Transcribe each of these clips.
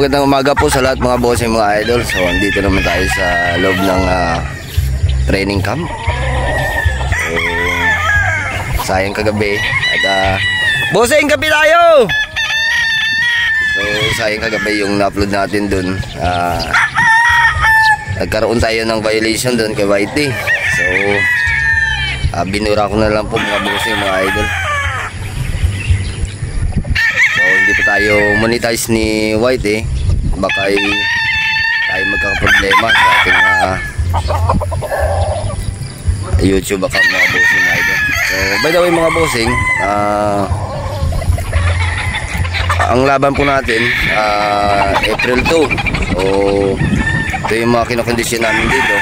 magandang umaga po sa lahat mga bossing, mga idol. So andito naman tayo sa loob ng training camp. So sayang kagabi at bossing, gabi tayo. So sayang kagabi yung na-upload natin dun. Nagkaroon tayo ng violation dun kay Whitey. So binura ko na lang po mga bossing, mga idol. Hindi pa tayo monetize ni Whitey, baka tayo magkakaproblema sa ating YouTube account mga bossing, idol. So by the way mga bossing, ang laban po natin April 2. So ito yung mga kinokondisyon namin dito.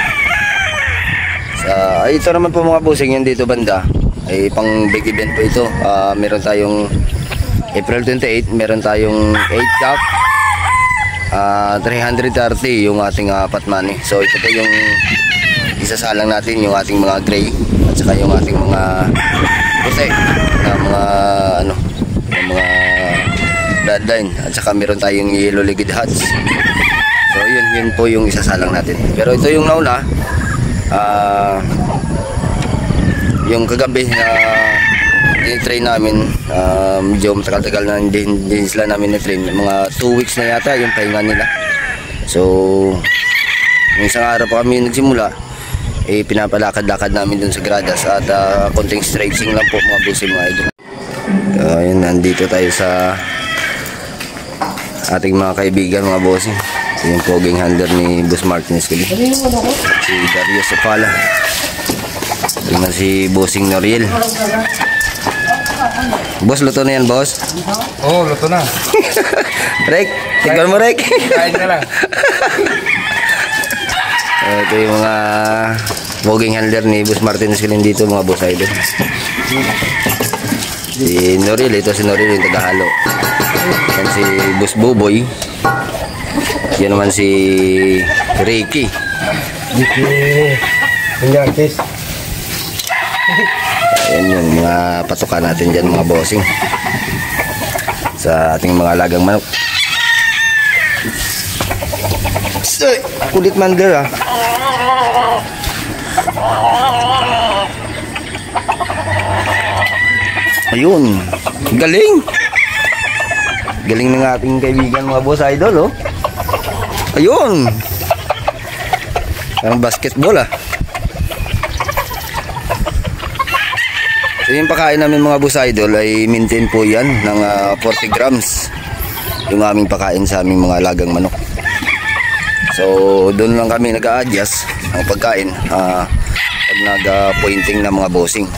Ito naman po mga bossing, yung dito banda ay pang big event po ito. Meron tayong April 28, meron tayong 8 cup, 330 yung ating pot money. So ito po yung isasalang natin, yung ating mga gray at saka yung ating mga puti na mga mga bloodline, at saka meron tayong yellow liquid hats. So yun po yung isasalang natin. Pero ito yung nauna, yung kagabi na train namin, medyo matagal-tagal na hindi sila namin na-train. Mga 2 weeks na yata yung pahinga nila. So yung isang araw pa kami nagsimula, pinapalakad-lakad namin dun sa gradas at konting stretching lang po mga bossing, mga idol. Ayun, nandito tayo sa ating mga kaibigan mga bossing. Yung poging handler ni Boss Martinez kali, si Darius Sopala. Tingnan si bossing Noriel. Boss, luto na yan, boss? Oo, luto na. Rek, tignan mo, Rek. Kain ka lang. Ito yung mga vlogging handler ni Boss Martinez Kilin dito, mga boss idol. Si Noril, ito si Noril yung tagahalo. Yan si Boss Buboy. Yan naman si Ricky. Ricky, hindi artist. Ayan yung mga patukan natin dyan mga bossing sa ating mga alagang manok. Kulit mandler Ayun, galing ng ating kaibigan mga boss idol, oh. Ayun, ang basketball So yung pakain namin mga boss idol ay maintain po yan ng 40 grams yung aming pakain sa aming mga alagang manok. So doon lang kami nag-a-adjust ang pagkain pag nag-pointing na mga bossing.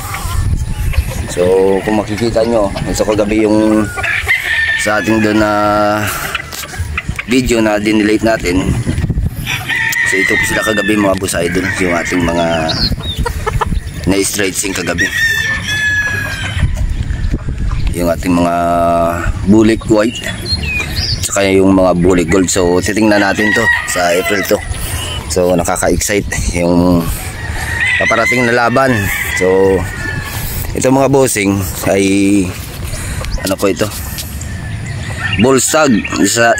So kung makikita nyo, ito kagabi yung sa ating doon na video na dinelete natin. So ito po sila kagabi mga boss idol, yung ating mga na-stretching kagabi, yung ating mga bulik white saka yung mga bulik gold. So titingnan natin to sa April 2. So nakaka-excite yung paparating na laban. So ito mga bossing ay ano po ito, bullstag.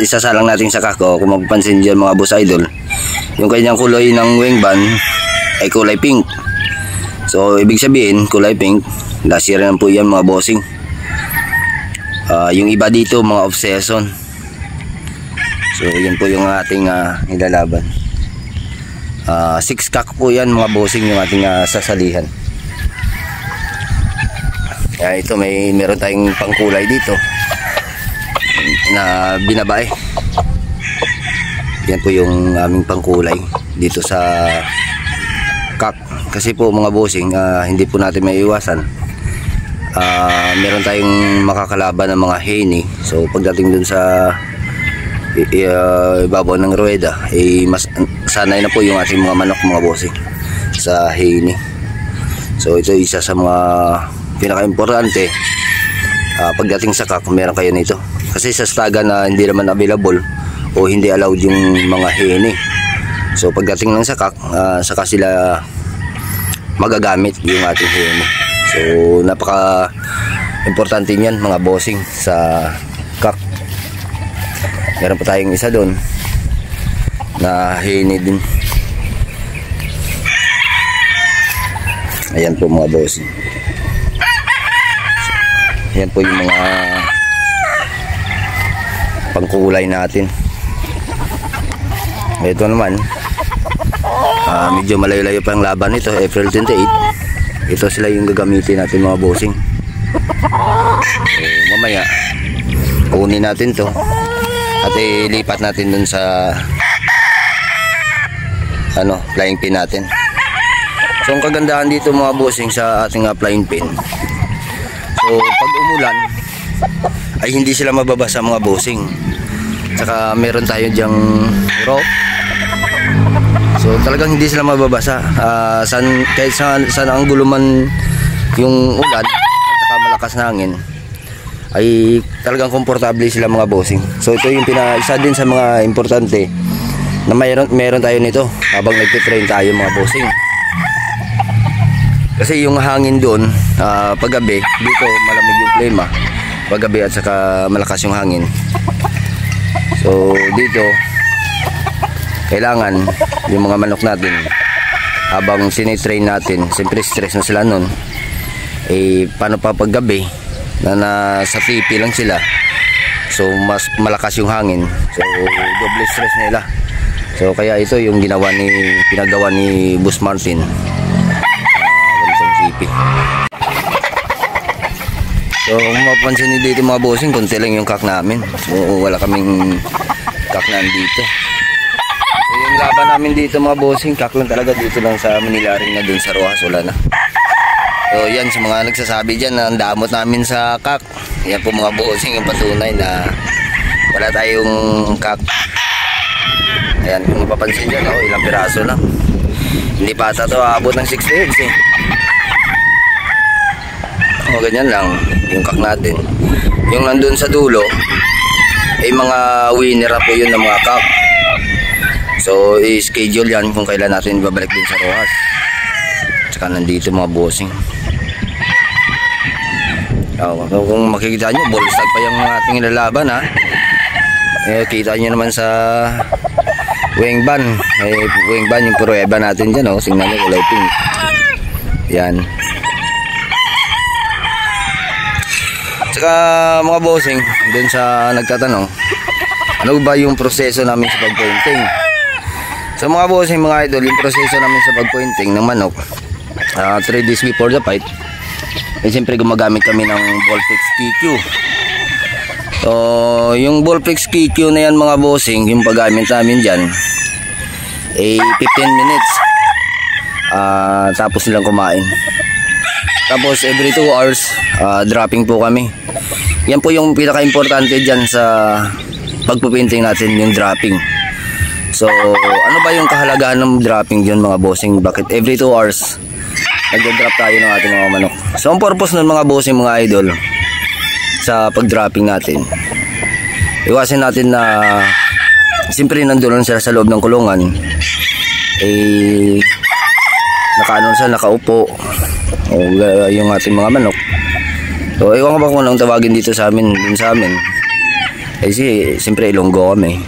Isasalang natin sa kako. Kung magpansin dyan mga boss idol, yung kanyang kulay ng wingband ay kulay pink. So ibig sabihin kulay pink, last year na po yan mga bossing. Yung iba dito mga obsession. So yun po yung ating nilalaban. 6 cock po yan mga bossing, yung ating sasalihan. Ito meron tayong pangkulay dito na binabae. Yan po yung aming pangkulay dito sa cock. Kasi po mga bossing, hindi po natin maiiwasan, meron tayong makakalaban ng mga henny. So pagdating dun sa ibabaw ng rueda, mas sanay na po yung ating mga manok mga bossing sa henny. So ito isa sa mga pinaka-importante pagdating sa cock, meron kayo nito. Kasi sa staga na hindi naman available o hindi allowed yung mga henny. So pagdating ng sa cock, saka sila magagamit yung ating henny. So napaka importante niyan mga bossing sa cock. Meron pa tayong isa doon na hini din. Ayan po mga boss. Ayan po yung mga pangkulay natin. Ito naman, medyo malayo-layo pa ang laban nito, April 28. Ito sila yung gagamitin natin mga bossing. So, mamaya kunin natin to at ilipat natin dun sa flying pin natin. So ang kagandahan dito mga bossing sa ating flying pin, so pag umulan ay hindi sila mababasa mga bossing. Tsaka meron tayo dyang rope, so talagang hindi sila mababasa. Kahit saan ang guluman yung ulan at saka malakas na hangin, ay talagang komportable sila mga bossing. So ito yung isa din sa mga importante na meron tayo nito habang nagtitrain tayo mga bossing. Kasi yung hangin doon paggabi, dito malamig yung klima paggabi at saka malakas yung hangin. So dito kailangan yung mga manok natin habang sinitrain natin, siyempre stress na sila nun, paano pa paggabi na nasa tipi lang sila, so mas malakas yung hangin, so double stress nila. So kaya ito yung pinagawa ni Boss Martin, ganitong tipi. So kung mapapansin niyo dito mga bossing, konti lang yung kak namin, so wala kaming kak na dito. So yung laban namin dito mga bossing, kak lang talaga dito lang sa Manila rin na dun sa Rojas, wala na. So yan, sa mga nagsasabi dyan na ang damot namin sa kak, yan po mga bossing yung patunay na wala tayong kak. Ayan, kung mapapansin dyan, ilang piraso lang, hindi pa ata ito aabot ng 6 eggs ganyan lang yung kak natin. Yung nandun sa dulo mga winner po yun ng mga kak. So i-schedule yan kung kailan natin babalik din sa Rojas. Tsaka nandito mga bossing. Kung makikita nyo, bolstag pa yung ating lalaban ha. Kita nyo naman sa wing ban, yung prueba natin dyan tingnan nyo, kulay pink yan. Tsaka mga bossing, dun sa nagtatanong ano ba yung proseso namin sa pagpointing. So mga bossing, mga idol, yung proseso namin sa pagpointing ng manok 3 days before the fight, siyempre gumagamit kami ng Volpix KQ. So yung Volpix KQ na yan mga bossing, yung paggamit namin dyan 15 minutes tapos nilang kumain. Tapos every 2 hours dropping po kami. Yan po yung pinaka-importante dyan sa pagpupinting natin, yung dropping. So ano ba yung kahalagahan ng dropping dyan mga bossing? Bakit every 2 hours nagda-drop tayo ng ating mga manok? So ang purpose ng mga bossing mga idol sa pag-dropping natin, iwasin natin na siyempre nandun sila sa loob ng kulungan, nakaupo yung ating mga manok. So ewan ko ba kung anong tawagin dito sa amin, kasi siyempre Ilonggo kami,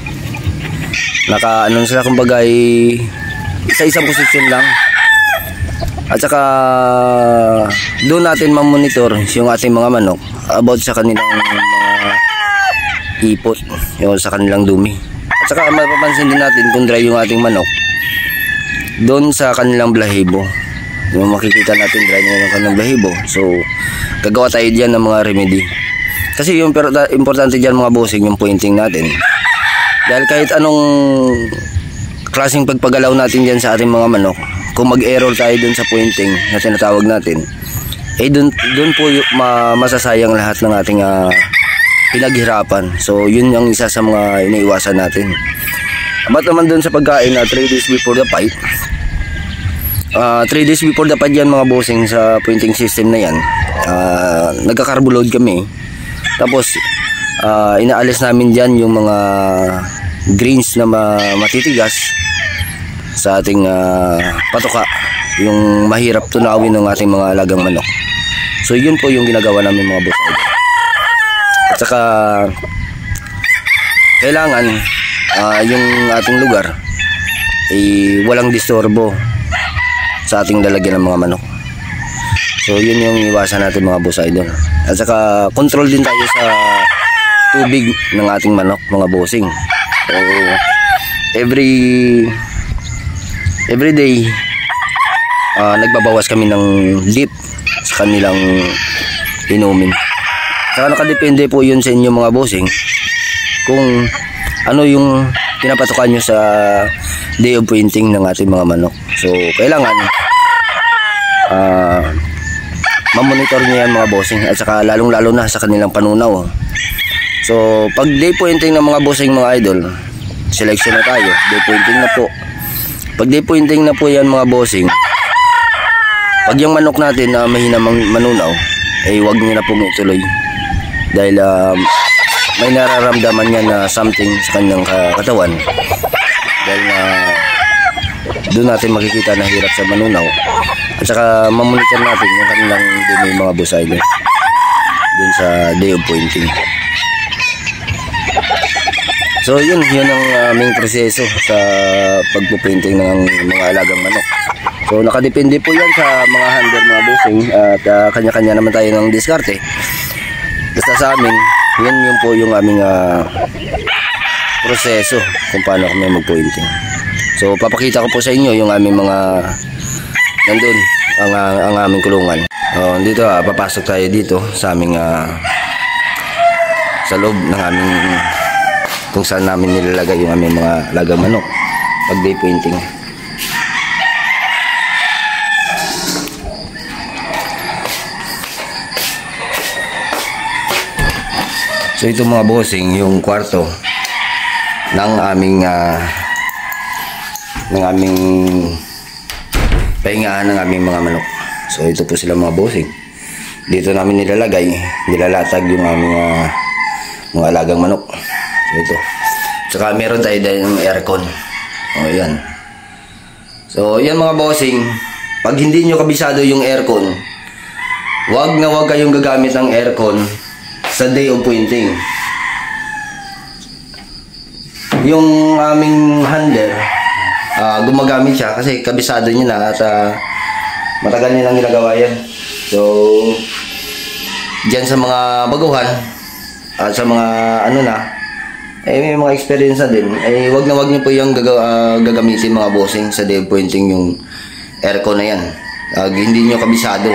sila kumbaga isa-isang posisyon lang. At saka doon natin mamonitor yung ating mga manok about sa kanilang mga ipot, yung sa kanilang dumi. At saka mapapansin din natin kung dry yung ating manok doon sa kanilang balahibo. Yung makikita natin dry na yung kanilang balahibo. So gagawa tayo dyan ng mga remedy. Kasi yung importante dyan mga bossing, yung pointing natin. Dahil kahit anong klaseng pagpagalaw natin dyan sa ating mga manok, kung mag-error tayo dun sa pointing na tinatawag natin, dun po masasayang lahat ng ating pinaghirapan. So yun yung isa sa mga iniiwasan natin. About naman dun sa pagkain 3 days before the fight, 3 days before the fight yan mga bossing, sa pointing system na yan, nagka-carbo load kami. Tapos inaalis namin dyan yung mga greens na matitigas sa ating patoka, yung mahirap tunawin ng ating mga alagang manok. So yun po yung ginagawa namin mga boss. At saka kailangan yung ating lugar walang disturbo sa ating lalagyan ng mga manok. So yun yung iwasan natin mga boss idol. At saka control din tayo sa tubig ng ating manok mga bossing. So every day nagbabawas kami ng dip sa kanilang inumin. Saka nakadepende po yun sa inyo mga bossing kung ano yung pinapatukan nyo sa day of pointing ng ating mga manok. So kailangan mamonitor nyo yan mga bossing, at saka lalong lalo na sa kanilang panunaw. So pag day pointing ng mga bossing mga idol, selection na tayo, day pointing na po. Pag day pointing na po yan mga bossing, pag yung manok natin na mahina manunaw, huwag nyo na pong ituloy dahil may nararamdaman yan na something sa kanyang katawan, dahil doon natin makikita na hirap sa manunaw. At saka mamonitor natin yung kanilang dumi mga boss idol dun sa day of pointing. So yun ang aming proseso sa pagpo-pointing ng mga alagang manok. So nakadepende po yan sa mga handler mga bossing, at kanya-kanya naman tayo ng diskarte. Basta sa amin, yun po yung aming proseso kung paano kami mag-pointing. So papakita ko po sa inyo yung aming mga nandun, ang aming kulungan. Dito papasok tayo dito sa aming sa loob ng aming kung saan namin nilalagay yung aming mga alagang manok pag day pointing. So ito mga bossing yung kwarto ng aming pahingahan ng aming mga manok. So ito po sila mga bossing. Dito namin nilalatag yung aming mga alagang manok. So ito. Tsaka meron tayo dahil yung aircon. Yan. So yan mga bossing, pag hindi nyo kabisado yung aircon, wag na wag kayong gagamit ng aircon sa day of pointing. Yung aming handler, gumagamit siya kasi kabisado niya na at matagal niya nang ginagawa yan. So dyan sa mga baguhan at sa mga may mga experience na din, wag na wag niyo po yung gagamitin mga bossing sa day of pointing yung aircon na yan. Hindi niyo kabisado.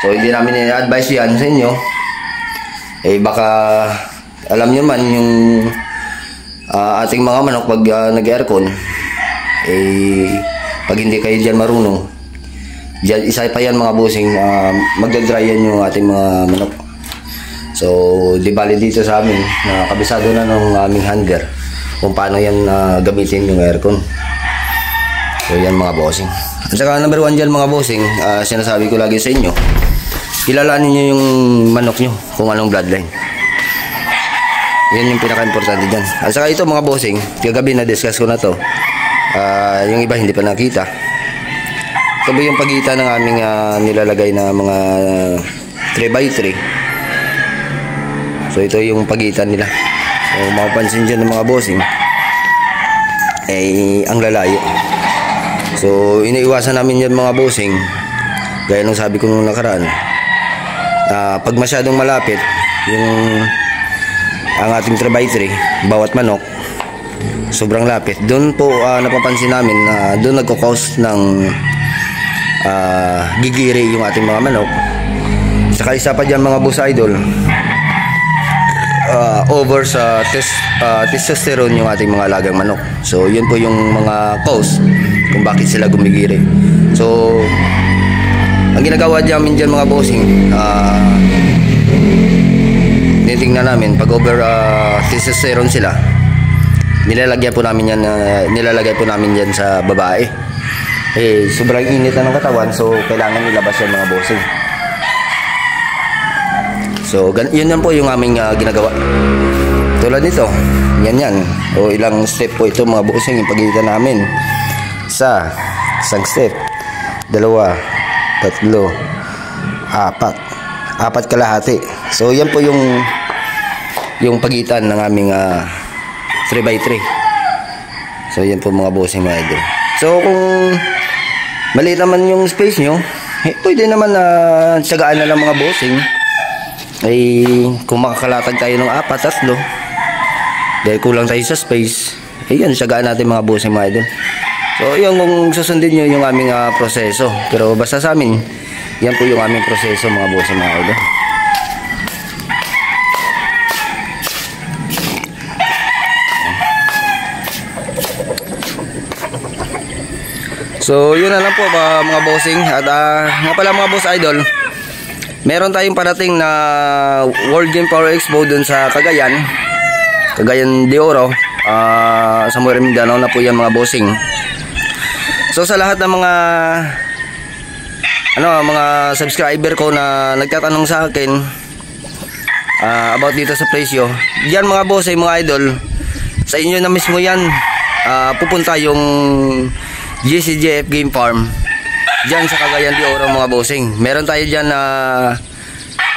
So hindi namin i-advise yan sa inyo. Baka alam niyo man yung ating mga manok pag nag-aircon, pag hindi kayo dyan marunong, dyan, isa pa yan mga bossing, magdadry yan yung ating mga manok. So di bali dito sa amin na kabisado na ng aming handler kung paano yan gamitin yung aircon. So yan mga bossing. At saka number 1 dyan mga bossing, sinasabi ko lagi sa inyo, kilalanin nyo yung manok nyo kung anong bloodline. Yan yung pinaka-importante dyan. At saka ito mga bossing, kagabi na-discuss ko na to, yung iba hindi pa nakita. Ito ba yung pagitan ng aming nilalagay na mga 3x3. So ito yung pagitan nila. So mapapansin dyan ng mga bossing, ang lalayo. So iniiwasan namin yan mga bossing, gaya nung sabi ko nung nakaraan, pag masyadong malapit ang ating 3x3, bawat manok sobrang lapit, doon po napapansin namin na doon nagko-cause ng gigiri yung ating mga manok. Saka isa pa dyan mga boss idol, over sa testosterone yung ating mga alagang manok. So yun po yung mga cause kung bakit sila gumigiri. So ang ginagawa namin dyan mga bossing, tinitingnan namin pag over testosterone sila, nilalagay po namin yan sa babae. Sobrang init na ng katawan, so kailangan nilabas yan mga bossing. So yun yan po yung aming ginagawa. Tulad nito, yan. O ilang step po ito mga bossing, yung pagitan namin sa isang step, 2, 3, 4 kalahati. So yan po yung pagitan ng aming 3x3. So yan po mga bossing mga idol. So kung maliit naman yung space nyo, pwede naman na tiyagaan na lang mga bossing. Ay kung makakalatag tayo ng 4, 3, dahil kulang tayo sa space, yan, tiyagaan natin mga bossing mga idol. So yun, kung susundin nyo yung aming proseso. Pero basta sa amin, yan po yung aming proseso mga bossing mga idol. So yun na lang po mga bossing. At nga pala mga boss idol, meron tayong parating na World Game Power Expo dun sa Cagayan de Oro, sa Muir Mindanao na po yan mga bossing. So sa lahat ng mga subscriber ko na nagtatanong sa akin about dito sa presyo, diyan mga bossing mga idol, sa inyo na mismo yan pupunta yung GCJF Game Farm dyan sa Cagayan de Oro mga bossing. Meron tayo dyan na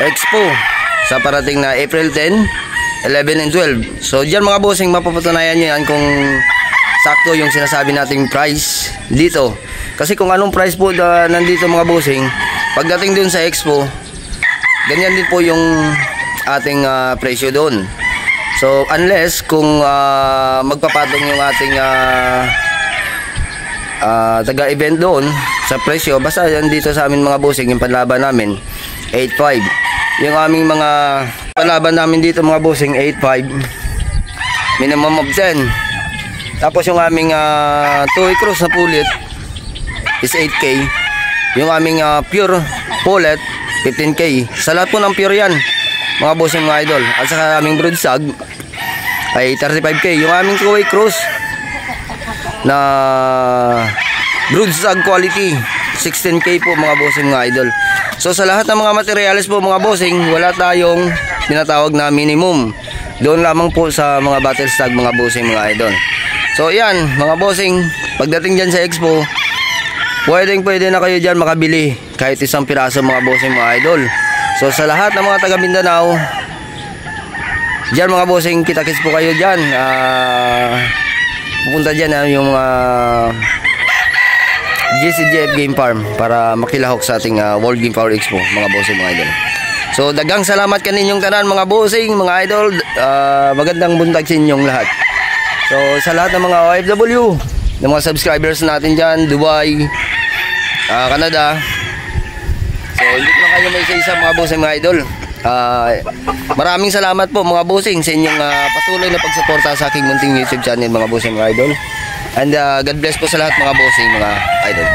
expo sa parating na April 10, 11 and 12. So dyan mga bossing, mapapatunayan nyo yan kung sakto yung sinasabi nating price dito. Kasi kung anong price po nandito mga bossing, pagdating dun sa expo, ganyan din po yung ating presyo doon. So unless kung magpapatong yung ating taga-event doon sa presyo, basta yan dito sa amin mga bossing, yung panlaban namin 8.5. Yung aming mga panlaban namin dito mga bossing 8.5, minimum of 10. Tapos yung aming 2-way cross na pulit is 8K. Yung aming pure pullet 15K. Sa lahat po ng pure yan mga bossing mga idol. At saka aming broadsag ay 35K. Yung aming 2-way cross na broadsag quality 16K po mga bossing mga idol. So sa lahat ng mga materials po mga bossing, wala tayong tinatawag na minimum. Doon lamang po sa mga battle stag mga bossing mga idol. So yan mga bossing, pagdating dyan sa expo, pwede na kayo dyan makabili kahit isang piraso mga bossing mga idol. So sa lahat ng mga taga Mindanao dyan mga bossing, kita-kits po kayo dyan. Pupunta dyan yung GCJF Game Farm para makilahok sa ating World Game Power Expo mga bossing mga idol. So dagang salamat kaninyong tanan mga bossing mga idol. Magandang buntag sa inyong lahat. So sa lahat ng mga OFW, ng mga subscribers natin dyan, Dubai, Canada, so hindi lang kayo may isa-isa mga bossing mga idol. Maraming salamat po mga bossing sa inyong patuloy na pagsuporta sa aking munting YouTube channel mga bossing mga idol. And God bless po sa lahat mga bossing mga idol.